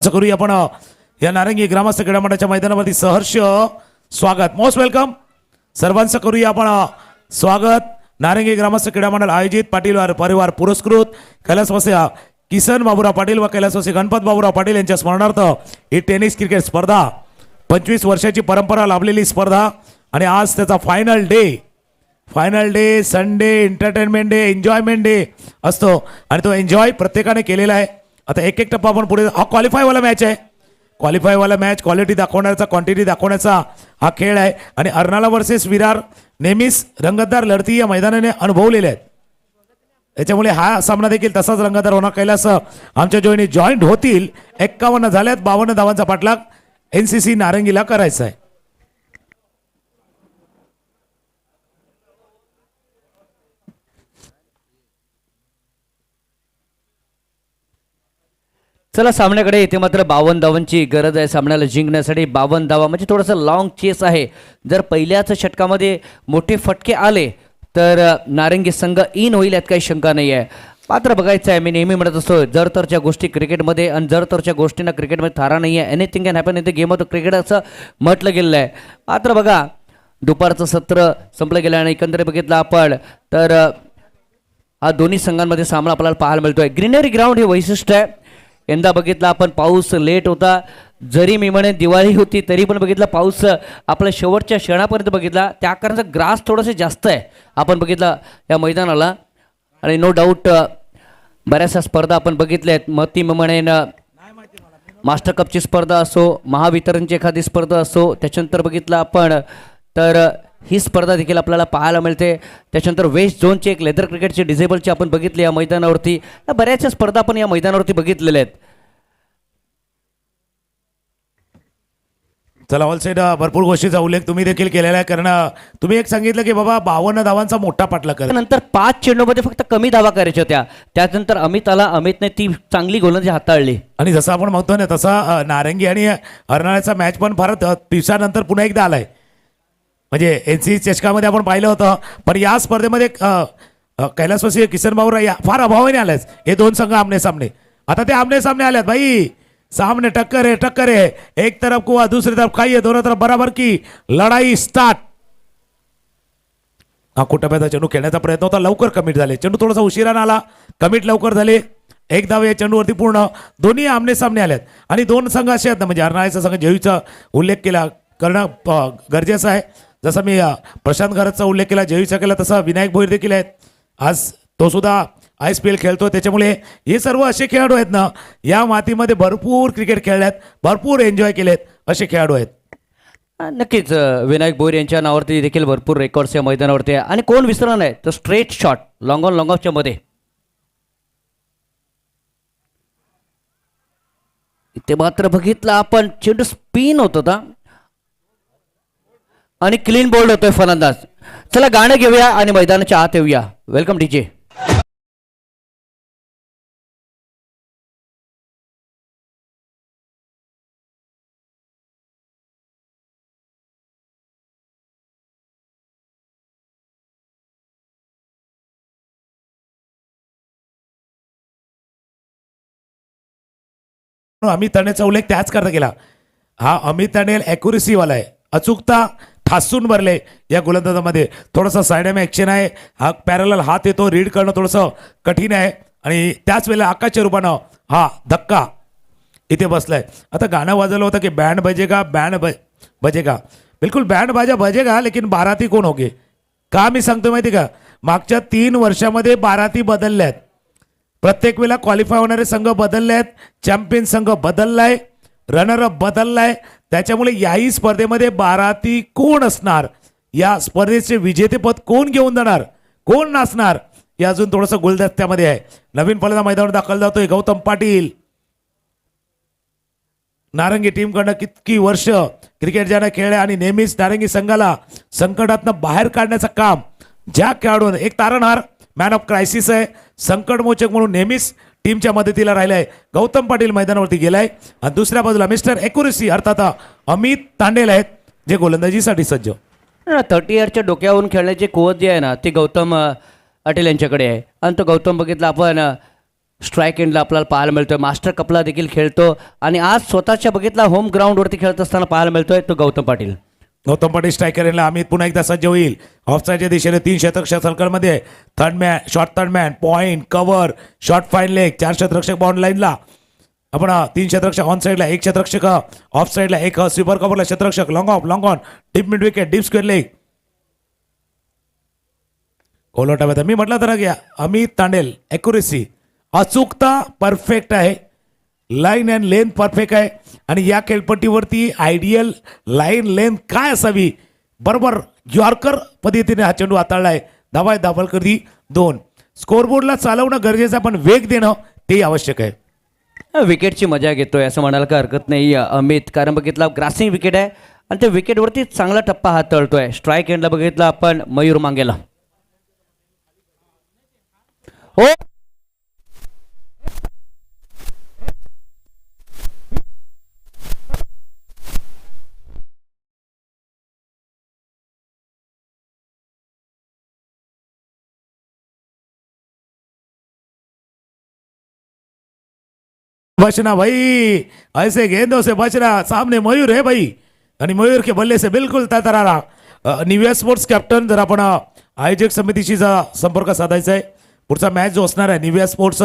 असं करूया आपण या नारंगी ग्रामस्थ क्रीडा मंडळाच्या मैदानावरती सहर्ष स्वागत, मोस्ट वेलकम सर्वांचं करूया आपण स्वागत. नारंगी ग्रामस्थ क्रीडा मंडळ आयोजित पाटील परिवार पुरस्कृत कैलासवासी किसन बाबूराव पाटील व कैलासवासी गणपत बाबूराव पाटील यांच्या स्मरणार्थ ही टेनिस क्रिकेट स्पर्धा 25 वर्षाची परंपरा लाभलेली स्पर्धा आणि आज त्याचा final day Sunday entertainment day enjoyment day असतो आणि तो एन्जॉय प्रत्येकाने केलेला आहे. आता एक एक टप्पा आपण पुढे, हा क्वालिफायवाला मॅच आहे. क्वालिफायवाला मॅच क्वालिटी दाखवण्याचा क्वांटिटी दाखवण्याचा हा खेळ आहे आणि अर्नाळा वर्सेस विरार नेहमीच रंगतदार लढती या मैदानाने अनुभवलेल्या आहेत. त्याच्यामुळे हा सामना देखील तसाच रंगतदार होणार. कैलास आमच्या जोईने जॉईंट होतील. 51 झाल्यात, 52 धावांचा पाठलाग NCC नारंगीला करायचा आहे. चला सामन्याकडे येते. मात्र 52 धावांची गरज आहे सामन्याला जिंकण्यासाठी. 52 धावा म्हणजे थोडंसं लॉंग चेस आहे. जर पहिल्याच षटकामध्ये मोठे फटके आले तर नारंगी संघ इन होईल, यात काही शंका नाही आहे. मात्र बघायचं आहे, मी नेहमी म्हणत असतो जर तरच्या गोष्टी क्रिकेटमध्ये आणि जर तरच्या गोष्टींना क्रिकेटमध्ये थारा नाही आहे. Anything can happen in the game of the cricket असं म्हटलं गेलेलं आहे. मात्र बघा, दुपारचं सत्र संपलं गेलं आणि एकंदरीत बघितलं आपण तर हा दोन्ही संघांमध्ये सामना आपल्याला पाहायला मिळतोय. ग्रीनरी ग्राउंड हे वैशिष्ट्य आहे. यंदा बघितलं आपण पाऊस लेट होता, जरी मी म्हणेन दिवाळी होती तरी पण बघितलं पाऊस आपल्या शेवटच्या क्षणापर्यंत बघितला. त्या कारणाचं ग्रास थोडंसं जास्त आहे आपण बघितलं या मैदानाला. आणि नो डाऊट बऱ्याचशा स्पर्धा आपण बघितल्या आहेत. मग ती म्हणेन मास्टर कपची स्पर्धा असो, महावितरणची एखादी स्पर्धा असो, त्याच्यानंतर बघितलं आपण तर ही स्पर्धा देखील आपल्याला पाहायला मिळते. त्याच्यानंतर वेस्ट झोनची एक लेदर क्रिकेटची डिझेबलची आपण बघितली या मैदानावरती. या बऱ्याचशा स्पर्धा आपण या मैदानावरती बघितलेल्या आहेत. चला ऑल साईड भरपूर गोष्टीचा उल्लेख तुम्ही देखील केलेला आहे, कारण तुम्ही एक सांगितलं की बाबा 52 धावांचा मोठा पाठलाग कर. नंतर 5 चेंडूमध्ये फक्त कमी धावा करायच्या होत्या. त्यानंतर अमितने ती चांगली गोलंदाजी हाताळली. आणि जसं आपण म्हणतो ना तसा नारंगी आणि अर्नाळ्याचा मॅच पण फार दिवसानंतर पुन्हा एकदा आलाय. म्हणजे NCC चषकामध्ये आपण पाहिलं होतं, पण या स्पर्धेमध्ये कैलासवासी किसन बाबूराव फार अभावाने आलायच. हे दोन संघ आमने सामने, आता ते आमने सामने आल्यात भाई. सामने टक्कर है, एक तरफ कुआ दूसरी तरफ खाई, दोनों तरफ बराबर की लढाई स्टार्ट. हा कुटुंबाचा चेंडू खेळण्याचा प्रयत्न होता, लवकर कमिट झाले. चेंडू थोडासा उशिराने आला, कमिट लवकर झाले. एक धाव या चेंडूवरती पूर्ण. दोन्ही आमने सामने आल्यात आणि दोन संघ असे आहेत ना, म्हणजे अर्नाळ्याचा संघ जेयूचा उल्लेख केला करणं गरजेचं आहे. जसं मी प्रशांत घरतचा उल्लेख केला, जेयूचा केला, तसा विनायक भोईर देखील आहेत. आज तो सुद्धा ISPL खेळतो. त्याच्यामुळे हे सर्व असे खेळाडू आहेत ना, या मातीमध्ये भरपूर क्रिकेट खेळल्यात, भरपूर एन्जॉय केलेत असे खेळाडू आहेत. नक्कीच विनायक भोईर यांच्या नावावरती देखील भरपूर रेकॉर्ड्स या मैदानावरती आहे. आणि कोण विसरणार नाही तर straight shot long on long ऑफच्या मध्ये इथे मात्र बघितलं आपण चेंडू स्पिन होत होता आणि क्लीन बोल्ड होतोय फलंदाज. चला गाणं घेऊया आणि मैदानाच्या आत येऊया. Welcome DJ. अमित ताणेचा उल्लेख त्याच करता केला. हा अमित ताणे ॲक्युरेसीवाला आहे, अचूकता ठासून भरले या गोलंदाजामध्ये. थोडंसं सायडम ॲक्शन आहे, हा पॅरल हात येतो, रीड करणं थोडंसं कठीण आहे आणि त्याच वेळेला आकाशच्या रूपानं हा धक्का इथे बसलाय. आता गाणं वाजवलं होतं की बँड बजेगा बजेगा, बिलकुल बँड बाजा बजेगा लेकिन बाराती कोण होगे. का मी सांगतो माहिती का, मागच्या 3 वर्षामध्ये बाराती बदलल्यात. प्रत्येक वेळेला क्वालिफाय होणारे संघ बदलले आहेत, चॅम्पियन संघ बदललाय, रनरअप बदललाय. त्याच्यामुळे याही स्पर्धेमध्ये बाराती कोण असणार, या स्पर्धेचे विजेतेपद कोण घेऊन जाणार, कोण नाचणार, हे अजून थोडंसं गुलदस्त्यामध्ये आहे. नवीन फलंदाज मैदानावर दाखल जातोय गौतम पाटील. नारंगी टीमकडनं किती वर्ष क्रिकेट ज्यानं खेळले आणि नेहमीच नारंगी संघाला संकटातनं बाहेर काढण्याचं काम ज्या खेळाडून, एक तारणहार मॅन ऑफ क्रायसिस आहे, संकटमोचक म्हणून नेहमीच टीमच्या मदतीला राहिलाय, गौतम पाटील मैदानावरती गेलाय. आणि दुसऱ्या बाजूला मिस्टर एक्युरेसी अर्थात अमित तांडेल आहेत, जे गोलंदाजीसाठी सज्ज. 30 इयरच्या डोक्यावरून खेळण्याची कुवत जी आहे ना, ती गौतम अटेल यांच्याकडे आहे. आणि तो गौतम बघितला आपण स्ट्राईक एंडला आपल्याला पाहायला मिळतोय, मास्टर कपला देखील खेळतो आणि आज स्वतःच्या बघितला होम ग्राउंडवरती खेळत असताना पाहायला मिळतोय तो गौतम पाटील. गौतम पाटील स्ट्रायकर यांना अमित पुन्हा एकदा सज्ज होईल. ऑफसाईडच्या दिशेने 3 शतरक्षक सर्कलमध्ये, third man, short third man, point, cover, short fine leg, 4 शतरक्षक बाउंड लाईनला, आपण 3 शतरक्षक ऑन साईडला, 1 शतरक्षक ऑफ साईडला, 1 स्वीपर कव्हरला शतरक्षक, long off, long on, deep mid wicket, deep square leg. कोलोटा मी म्हटलं तर घ्या, अमित तांडेल ॲक्युरेसी, अचूकता परफेक्ट आहे, लाईन अँड लेंथ परफेक्ट आहे आणि या खेळपट्टीवरती आयडियल लाईन लेंथ काय असावी, बरोबर यॉर्कर पद्धतीने हा चेंडू हाताळलाय. धावा आहे, धावलकर्दी 2. स्कोरबोर्डला चालवणं गरजेचं आहे, पण वेग देणं ते आवश्यक आहे. विकेटची मजा घेतोय असं म्हणायला काय हरकत नाही अमित, कारण बघितला ग्रासिंग विकेट आहे आणि त्या विकेटवरती चांगला टप्पा हात तळतोय. स्ट्राईक एंडला बघितला आपण मयूर मांगेला. हो बचना भाई, ऐसे गेंदों से बचना, सामने मयूर है भाई आणि मयूर के बल्ले से बिलकुल तरारा. निव्या स्पोर्ट्स कॅप्टन, जर आपण आयोजक समितीशी संपर्क साधायचा आहे, पुढचा मॅच जो असणार आहे निव्या स्पोर्ट्स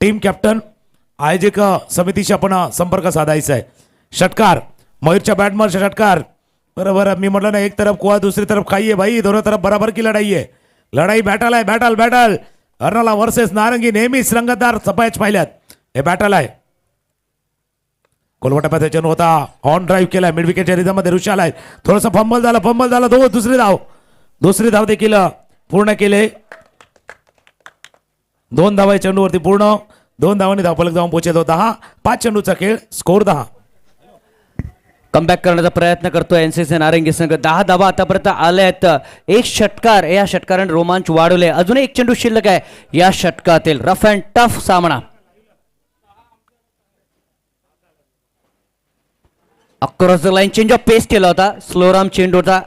टीम कॅप्टन आयोजक समितीशी आपण संपर्क साधायचा आहे. षटकार मयूरच्या बॅटमर षटकार, बरोबर मी म्हटलं ना, एक तरफ कुआ दूसरी तरफ खाई है भाई, दोनों तरफ बराबर की लढाई है. लढाई बॅटल आहे, बॅटल बॅटल. अर्नाला वर्सेस नारंगी, नेहमीच रंगतदार सपायच पाहिल्यात, हे बॅटल आहे. कोलवटा पॅथेचन होता, ऑन ड्राईव्ह केलाय, मिड विकेटच्या रिझममध्ये रुश आलाय, थोडासा फंबल झाला, दुसरी धाव देखील पूर्ण केले. 2 धावा चेंडूवरती पूर्ण, 2 धावांनी धावफलक जाऊन पोहोचतो 10. 5 चेंडूचा खेळ, स्कोर 10. कमबॅक करण्याचा प्रयत्न करतोय एनसीसी नारंगी संघ. 10 धावा आतापर्यंत आल्या आहेत. 1 षटकार, या षटकाराने रोमांच वाढवले. अजून 1 चेंडू शिल्लक आहे या षटकातील. रफ अँड टफ सामना. Across the line change of pace केला होता, स्लोराम चेंडू होता.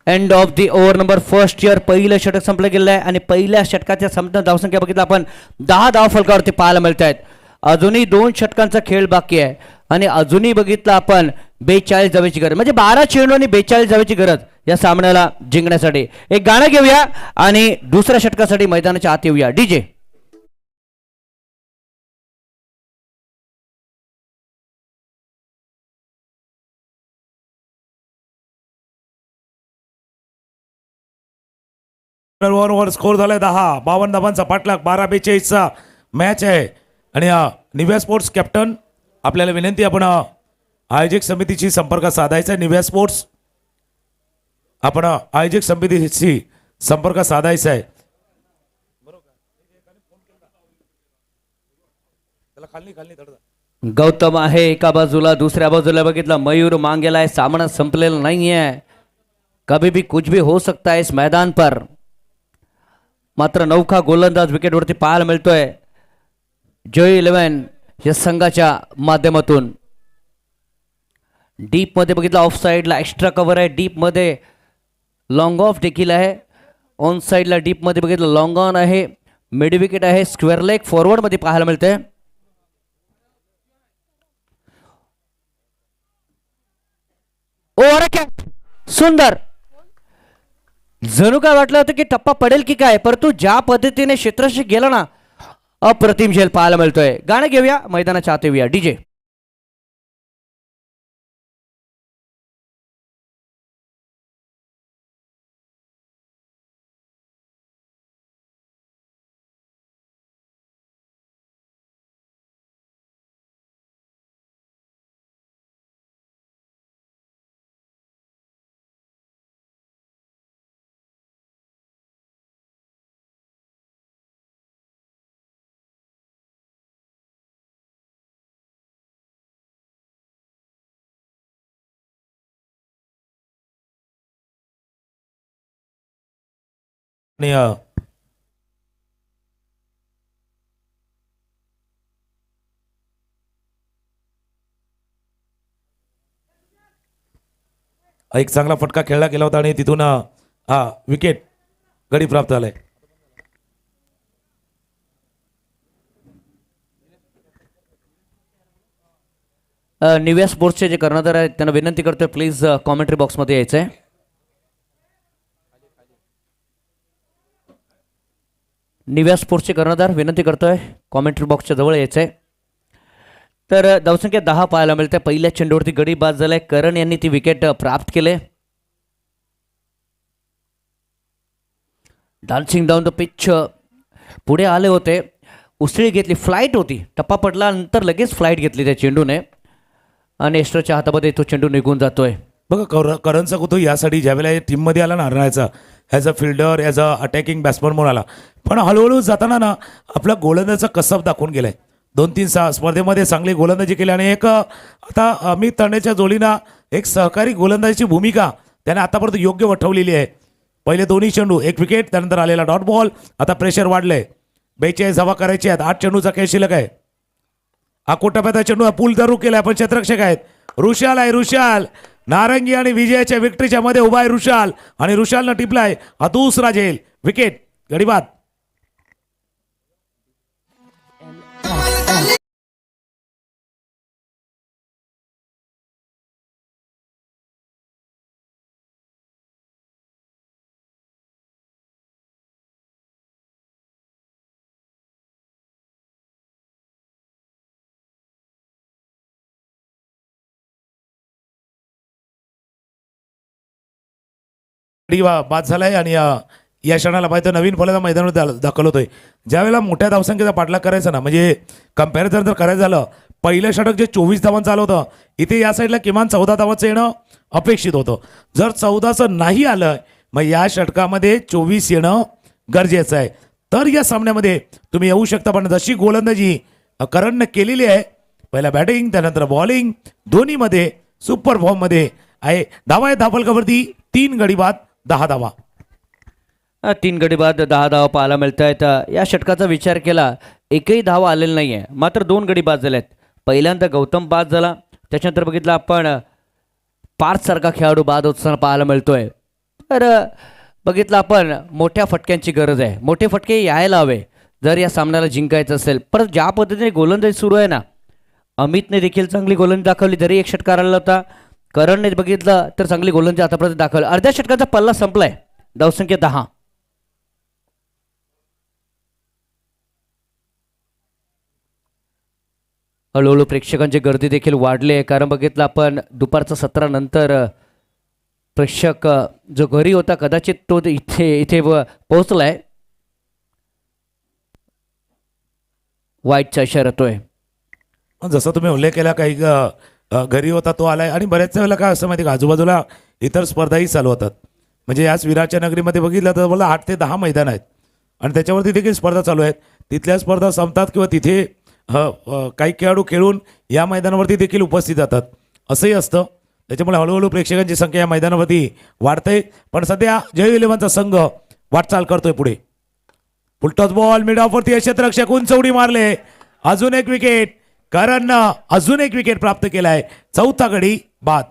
End of the over number first year. पहिलं षटक संपलं गेलं आहे आणि पहिल्या षटकाच्या संपूर्ण धावसंख्या बघितलं आपण 10 धाव फलकावरती पाहायला मिळत आहेत. अजूनही 2 षटकांचा खेळ बाकी आहे आणि अजूनही बघितलं आपण 42 धावेची गरज, म्हणजे 12 चेंडू आणि 42 धावेची गरज या सामन्याला जिंकण्यासाठी. एक गाणं घेऊया आणि दुसऱ्या षटकासाठी मैदानाच्या आत येऊया. डीजे ओव्हरवर स्कोर झालाय 10. 52 धावांचा पाठलाग, 12-42चा मॅच आहे. आणि निव्या स्पोर्ट्स कॅप्टन, आपल्याला विनंती, आपण आयोजक समितीशी संपर्क साधायचा आहे. निव्या स्पोर्ट्स, आपण आयोजक समितीशी संपर्क साधायचा आहे. गौतम आहे एका बाजूला, दुसऱ्या बाजूला बघितलं मयूर मांगेला आहे. सामना संपलेला नाही आहे, कभी भी कुछ भी हो सकता है इस मैदान पर. मात्र नौखा गोलंदाज विकेटवरती पाहायला मिळतोय जय 11 या संघाच्या माध्यमातून. डीप मध्ये बघितलं ऑफ साईडला एक्स्ट्रा कव्हर आहे, डीप मध्ये लॉंग ऑफ देखील आहे. ऑन साईडला डीप मध्ये बघितलं लॉंग ऑन आहे, मिड विकेट आहे, स्क्वेअर लेग फॉरवर्ड मध्ये पाहायला मिळते. ओव्हर कॅच सुंदर. जणू काय वाटलं होतं की टप्पा पडेल की काय, परंतु ज्या पद्धतीने क्षेत्रशी गेला ना, अप्रतिम झेल पाहायला मिळतोय. गाणं घेऊया, मैदानाच्या आत येऊया. डीजे. आणि एक चांगला फटका खेळला गेला होता आणि तिथून हा विकेट गडी प्राप्त झालाय. निव्या स्पोर्ट्सचे जे कर्णधार आहेत त्यांना विनंती करतोय, प्लीज कॉमेंट्री बॉक्समध्ये यायचंय. निव्या स्पोर्ट्सचे कर्णधार विनंती करतोय कॉमेंट्री बॉक्सच्या जवळ यायचंय. तर धावसंख्या 10 पाहायला मिळते. पहिल्या चेंडूवरती गडी बाद झालाय. करण यांनी ती विकेट प्राप्त केले. डान्सिंग डाऊन द पिच पुढे आले होते, उसळी घेतली, फ्लाईट होती, टप्पा पडला नंतर लगेच फ्लाईट घेतली त्या चेंडूने आणि एस्ट्रोच्या हातामध्ये तो चेंडू निघून जातोय. बघा करणचा कुतो यासाठी ज्यावेळेला टीममध्ये आला ना हरणायचा, as a fielder, as a attacking batsman म्हणून आला, पण हळूहळू जाताना ना आपला गोलंदाजाचा कसब दाखवून गेलाय. 2-3 स्पर्धेमध्ये चांगली गोलंदाजी केली आणि एक आता अमित तांडेच्या जोडीनं एक सहकारी गोलंदाजीची भूमिका त्याने आतापर्यंत योग्य वठवलेली आहे. पहिले दोन्ही चेंडू, एक विकेट, त्यानंतर आलेला डॉट बॉल. आता प्रेशर वाढलंय, 42 धावा करायची आहेत, 8 चेंडूचा खेळ शिल्लक आहे. अकोटाप्याचा चेंडू पूल धरू केलाय, पण क्षेत्ररक्षक आहेत. रुशाल आहे, रुशाल नारंगी आणि विजयाच्या विक्ट्रीच्या मध्ये उभा आहे रुशाल आणि रुशालनं टिपलाय हा दुसरा झेल. विकेट, गडीबाद. बाद झालाय आणि या क्षणाला पाहिजे नवीन फलंदाज मैदानावर दाखल होतोय. ज्यावेळेला मोठ्या धावसंख्येचा पाठलाग करायचा ना, म्हणजे कम्पॅरिझन जर करायचं झालं, पहिलं षटक जे 24 धावांचं आलं होतं, इथे या साईडला किमान 14 धावांचं येणं अपेक्षित होतं. जर 14चं नाही आलं, मग या षटकामध्ये 24 येणं गरजेचं आहे. तर या सामन्यामध्ये तुम्ही येऊ शकता. पण जशी गोलंदाजी करणनं केलेली आहे, पहिला बॅटिंग त्यानंतर बॉलिंग दोन्हीमध्ये सुपर फॉर्ममध्ये आहे. धावा आहे धापलकावरती 3 गडी बाद 10 धावा. 3 गडी बाद 10 धावा पाहायला मिळत आहेत. या षटकाचा विचार केला एकही धावा आलेला नाही आहे, मात्र 2 गडी बाद झाले आहेत. पहिल्यांदा गौतम बाद झाला, त्याच्यानंतर बघितलं आपण पार्थ सारखा खेळाडू बाद होताना पाहायला मिळतोय. तर बघितलं आपण मोठ्या फटक्यांची गरज आहे, मोठे फटके यायला हवे जर या सामन्याला जिंकायचं असेल. परत ज्या पद्धतीने गोलंदाजी सुरू आहे ना, अमितने देखील चांगली गोलंदाजी दाखवली, जरी एक षटकार आला होता. करणने बघितलं तर चांगली गोलंदाजी आतापर्यंत दाखवली. अर्ध्या षटकाचा पल्ला संपलाय, धावसंख्या 10. हळूहळू प्रेक्षकांची गर्दी देखील वाढली आहे, कारण बघितलं आपण दुपारचं 17 नंतर प्रेक्षक जो घरी होता कदाचित तो इथे पोहोचलाय. वाईटचा इशारा येतोय. जसं तुम्ही उल्लेख केला, काही घरी होता तो आलाय आणि बऱ्याच वेळेला काय असं माहिती का, आजूबाजूला इतर स्पर्धाही चालू होतात. म्हणजे याच विराटच्या नगरीमध्ये बघितलं तर मला 8 ते 10 मैदान आहेत आणि त्याच्यावरती देखील स्पर्धा चालू आहेत. तिथल्या स्पर्धा संपतात किंवा तिथे काही खेळाडू खेळून या मैदानावरती देखील उपस्थित जातात, असंही असतं. त्याच्यामुळे हळूहळू प्रेक्षकांची संख्या या मैदानावरती वाढते. पण सध्या जय इलेव्हनचा संघ वाटचाल करतोय पुढे. फुलटॉस बॉल मिड ऑफवरती क्षेत्ररक्षक उंच उडी मारले. अजून एक विकेट, करणनं अजून एक विकेट प्राप्त केलाय. 4था गडी बाद.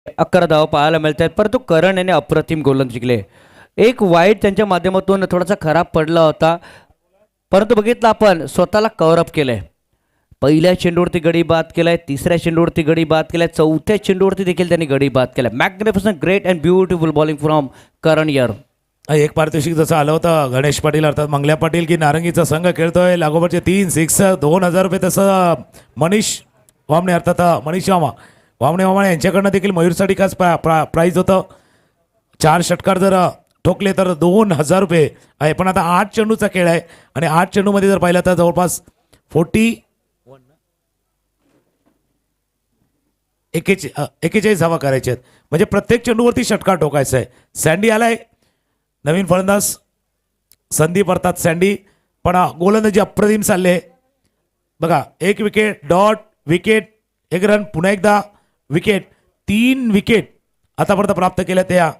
11 धावा पाहायला मिळत आहेत, परंतु करण याने अप्रतिम गोलंदाजी केले. एक वाईट त्यांच्या माध्यमातून थोडासा खराब पडला होता, परंतु बघितलं आपण स्वतःला कव्हर अप केलंय. पहिल्या चेंडूवरती गडी बाद केलाय, तिसऱ्या चेंडूवरती गडी बाद केलाय, चौथ्या चेंडूवरती देखील त्यांनी गडी बाद केलाय. Magnificent, great and beautiful bowling from Karan यार. एक पारितोषिक जसं आलं होतं गणेश पाटील अर्थात मंगल्या पाटील की नारंगीचा संघ खेळतोय लागोपाठचे 3 6 2,000 रुपये. तसं मनीष वामणे अर्थात मनीष वामणे यांच्याकडनं देखील मयूरसाठी खास प्राईज होतं. 4 षटकार जर ठोकले तर 2,000 रुपये आहे. पण आता 8 चेंडूचा खेळ आहे आणि 8 चेंडूमध्ये जर पाहिलं तर जवळपास 41 धावा करायचे आहेत. म्हणजे प्रत्येक चेंडूवरती षटकार ठोकायचा आहे. सँडी आलाय नवीन फलंदाज संदीप अर्थात सँडी. पण गोलंदाजी अप्रतिम चालले बघा. 1 विकेट, डॉट, विकेट, 1 रन, पुन्हा एकदा विकेट, 3 विकेट आतापर्यंत प्राप्त केल्या त्या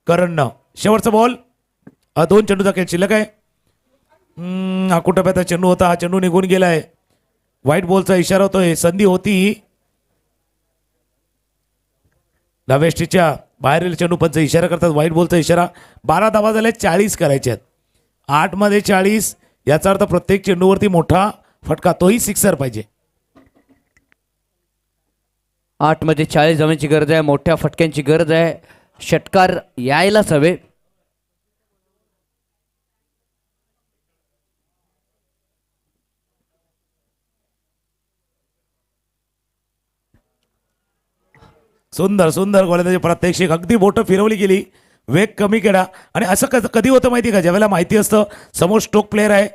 करणनं. शेवटचा बॉल 2 चेंडूचा खेळ शिल्लक आहे. हा कुठं चेंडू होता, हा चेंडू निघून गेलाय. व्हाईट बॉलचा इशारा होतोय. संधी होती डाव्या बाहेरील चेंडू पंच इशारा करतात. व्हाईट बॉलचा इशारा. 12 धावा झाल्या, 40 करायचे आहेत. 8 मध्ये 40 याचा अर्थ प्रत्येक चेंडूवरती मोठा फटका, तोही सिक्सर पाहिजे. 8 मध्ये 40 धावांची गरज आहे, मोठ्या फटक्यांची गरज आहे. षटकार यायलाच हवे. सुंदर सुंदर गोलंदाजी प्रात्यक्षिक. अगदी बोटं फिरवली गेली, वेग कमी केला. आणि असं कधी होतं माहिती का, ज्यावेळेला माहिती असतं समोर स्ट्रोक प्लेअर आहे,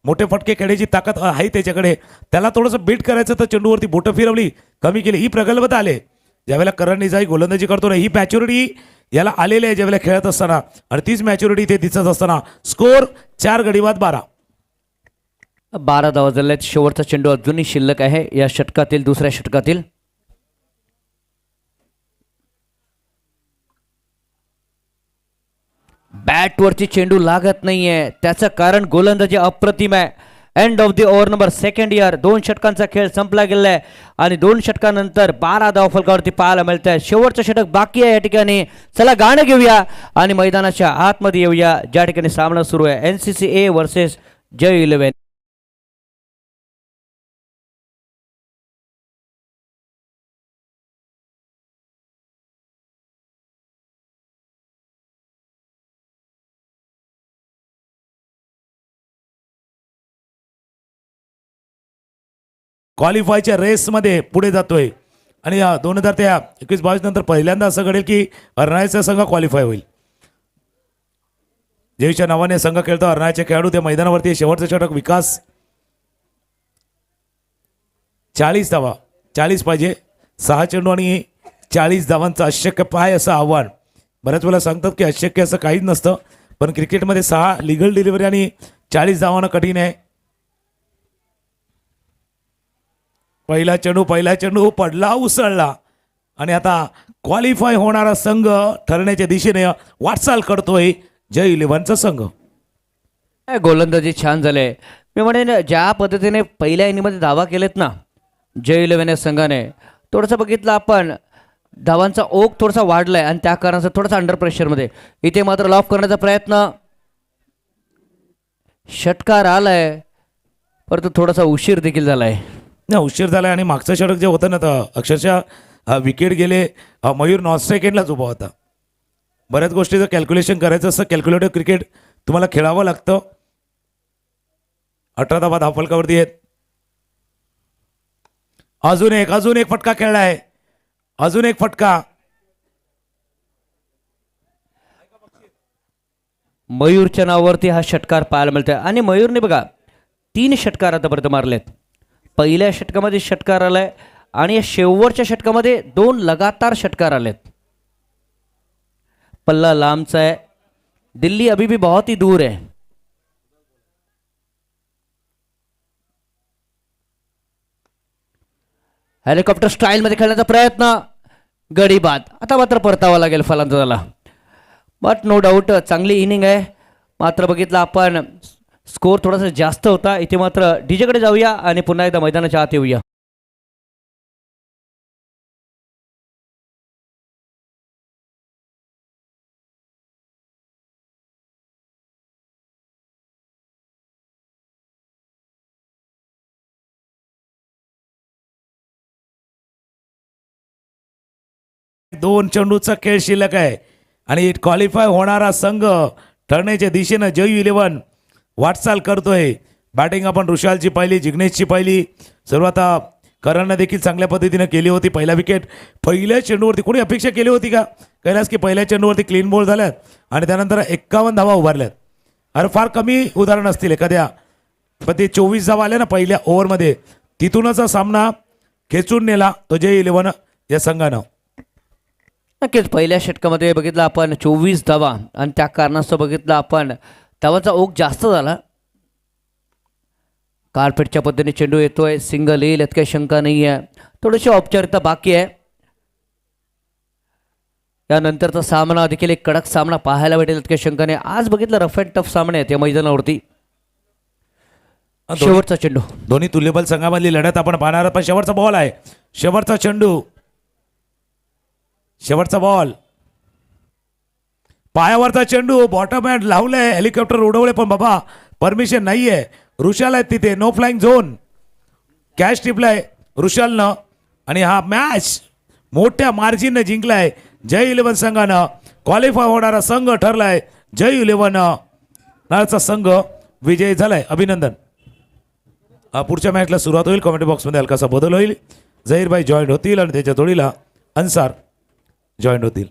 मोठे फटके खेळण्याची ताकद आहे त्याच्याकडे, त्याला थोडंसं बीट करायचं तर चेंडूवरती बोटं फिरवली, कमी केली. ही प्रगल्भता आले ज्यावेळेला करण निजाई गोलंदाजी करतो ना. ही मॅच्युरिटी याला आलेली आहे ज्यावेळेला खेळत असताना, आणि तीच मॅच्युरिटी ते दिसत असताना. स्कोर 4 गडी बाद 12. 12 धावा झाल्यात. शेवटचा चेंडू अजूनही शिल्लक आहे या षटकातील, दुसऱ्या षटकातील. बॅटवरती चेंडू लागत नाहीये, त्याचं कारण गोलंदाजी अप्रतिम आहे. End of the over number second year. 2 षटकांचा खेळ संपला गेला आहे आणि 2 षटकानंतर 12 धावा फलकावरती पाहायला मिळत आहे. शेवटचं षटक बाकी आहे या ठिकाणी. चला गाणं घेऊया आणि मैदानाच्या आतमध्ये येऊया, ज्या ठिकाणी सामना सुरू आहे NCCA वर्सेस जय 11. क्वालिफायच्या रेसमध्ये पुढे जातोय आणि 2021-22 नंतर पहिल्यांदा असं घडेल की अर्नाळ्याचा संघ क्वालिफाय होईल. जयच्या नावाने संघ खेळतो अर्नाळ्याचे खेळाडू त्या मैदानावरती. शेवटचं षटक विकास. 40 धावा, 40 पाहिजे. 6 चेंडू आणि 40 धावांचं अशक्य पाय असं आव्हान. बऱ्याच वेळेला सांगतात की अशक्य असं काहीच नसतं, पण क्रिकेटमध्ये 6 लिगल डिलिव्हरी आणि 40 धावांना कठीण आहे. पहिला चेंडू पडला, उसळला आणि आता क्वालिफाय होणारा संघ ठरण्याच्या दिशेने वाटचाल करतोय जय 11चा संघ. गोलंदाजी छान झाले. मी म्हणेन ज्या पद्धतीने पहिल्या इनिंगमध्ये धावा केलेत ना जय 11 या संघाने, थोडंसं बघितलं आपण धावांचा ओघ थोडासा वाढलाय आणि त्या कारणाचा थोडासा अंडर प्रेशरमध्ये. इथे मात्र लॉफ करण्याचा प्रयत्न, षटकार आलाय परंतु थोडासा उशीर देखील झालाय. नाही, उशीर झाला. आणि मागचं षटक जे होतं ना तर अक्षरशः विकेट गेले. मयूर नॉन सेकंडलाच उभा होता. बऱ्याच गोष्टीचं कॅल्क्युलेशन करायचं असतं. कॅल्क्युलेटिव्ह क्रिकेट तुम्हाला खेळावं लागतं. 18 धावा धावफलकावरती आहेत. अजून एक फटका खेळला आहे. अजून एक फटका. मयूरच्या नावावरती हा षटकार पाहायला मिळतोय आणि मयूरने बघा 3 षटकार आतापर्यंत मारलेत. पहिल्या षटकामध्ये षटकार आलाय आणि या शेवटच्या षटकामध्ये 2 लगातार षटकार आलेत. पल्ला लांबचा आहे. दिल्ली अभी भी बहुत ही दूर है. हेलिकॉप्टर स्टाईल मध्ये खेळण्याचा प्रयत्न, गडी बाद. आता मात्र परतावा लागेल फलंदाजाला. बट नो डाऊट चांगली इनिंग आहे. मात्र बघितलं आपण स्कोर थोडासा जास्त होता. इथे मात्र डीजेकडे जाऊया आणि पुन्हा एकदा मैदानाच्या आत येऊया. 2 चेंडूचा खेळ शिल्लक आहे आणि क्वालिफाय होणारा संघ ठरण्याच्या दिशेनं जयू 11 वाटचाल करतोय. बॅटिंग आपण ऋषालची पाहिली, जिग्नेशची पाहिली, सुरुवात करणनं देखील चांगल्या पद्धतीनं केली होती. पहिला विकेट पहिल्या चेंडूवरती कोणी अपेक्षा केली होती का कैलास की पहिल्या चेंडूवरती क्लीन बॉल झाल्यात आणि त्यानंतर 51 धावा उभारल्यात. अरे फार कमी उदाहरण असतील एखाद्या, पण ते 24 धावा आल्या ना पहिल्या ओव्हरमध्ये, तिथूनच हा सामना खेचून नेला तो जय 11 या संघानं. नक्कीच पहिल्या षटकामध्ये बघितलं आपण 24 धावा आणि त्या कारणास्तव बघितलं आपण धावांचा ओघ जास्त झाला. कार्पेटच्या पद्धतीने चेंडू येतोय, सिंगल येईल यात काही शंका नाही आहे. थोडीशी औपचारिकता बाकी आहे. यानंतरचा सामना देखील एक कडक सामना पाहायला भेटेल यात काही शंका नाही. आज बघितलं रफ अँड टफ सामने आहेत या मैदानावरती. शेवटचा चेंडू दोन्ही तुल्यबल संघामधली लढत आपण पाहणार आहोत. पण शेवटचा बॉल आहे, शेवटचा चेंडू, शेवटचा बॉल, पायावरचा चेंडू, बॉटम हँड लावलंय, हेलिकॉप्टर उडवले पण बाबा परमिशन नाहीये. ऋषाल आहे तिथे, नो फ्लाइंग झोन, कॅच टिपलाय ऋषालनं आणि हा मॅच मोठ्या मार्जिनने जिंकलाय जय 11 संघानं. क्वालिफाय होणारा संघ ठरलाय जय 11 नावाचा संघ विजयी झालाय. अभिनंदन. पुढच्या मॅचला सुरुवात होईल. कमेंट बॉक्समध्ये हलकासा बदल होईल. झहीरभाई जॉईंट होतील आणि त्याच्या जोडीला अन्सार जॉईंट होतील.